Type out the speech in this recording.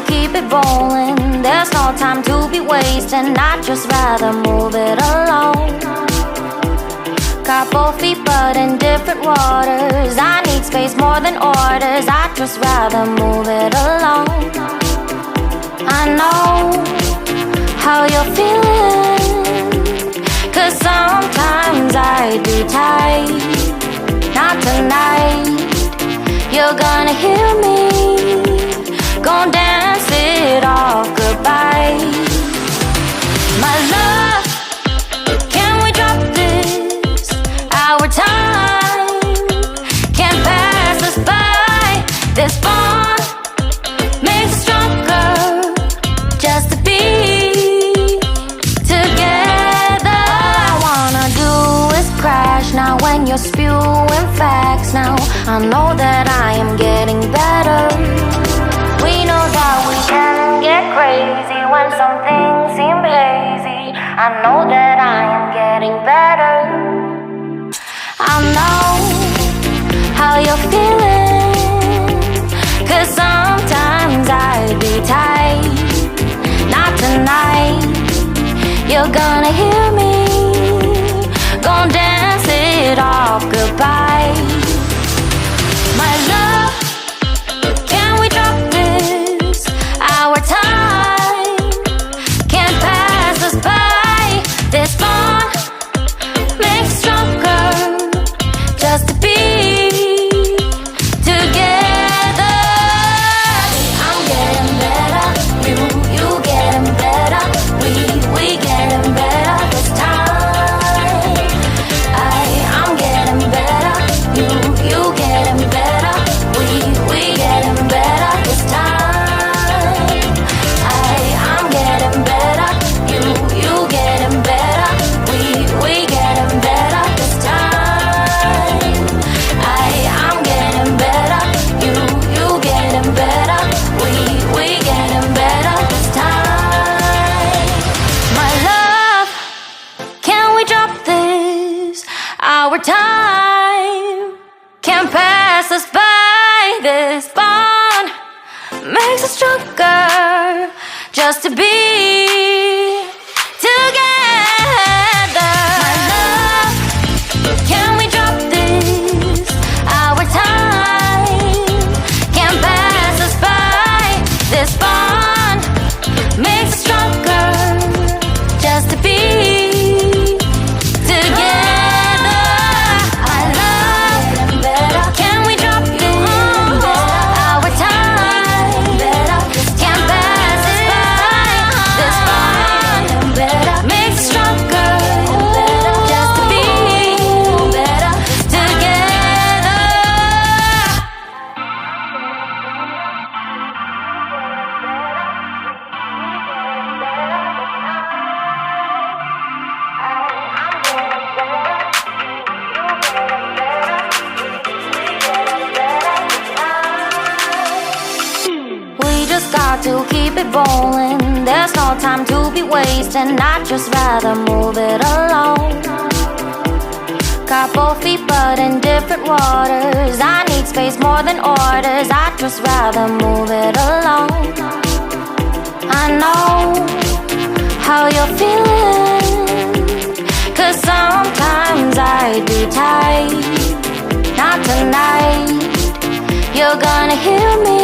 to keep it rolling. There's no time to be wasting. I'd just rather move it alone. Got both feet but in different waters. I need space more than orders. I'd just rather move it alone. I know how you're feeling, 'cause sometimes I do tight. Not tonight. You're gonna hear me, gon' dance it off goodbye. My love, can we drop this? Our time can't pass us by. This bond makes us stronger, just to be together. All I wanna do is crash now when you're spewing facts. Now I know that I am getting better. We know that we can get crazy when some things seem hazy. I know that I am getting better. I know how you're feeling, 'cause sometimes I be tight. Not tonight. You're gonna hear me, gon' dance it off goodbye. My love, can we drop this? Our time can't pass us by. This bond makes us stronger, just to be together. I'm getting better, you getting better. We getting better this time. I'm getting better, you getting better. We getting better this time. I'm getting better, you getting better. We getting better this time. I'm getting better, you getting better. We getting better this time. My love, can we drop this? Our time can't pass us by. This bond makes us stronger, just to be together. My love, can we drop this? Our time can't pass us by. This bond makes us stronger, just to be together. I love, can we drop this? Our time can't pass us by. This bond makes us stronger, just to be together. We just got to keep it rolling. There's no time to be wasting. I'd just rather move it alone. Got both feet but in different waters. I need space more than orders. I'd just rather move it alone. I know how you're feeling, 'cause sometimes I do tight. Not tonight. You're gonna hear me,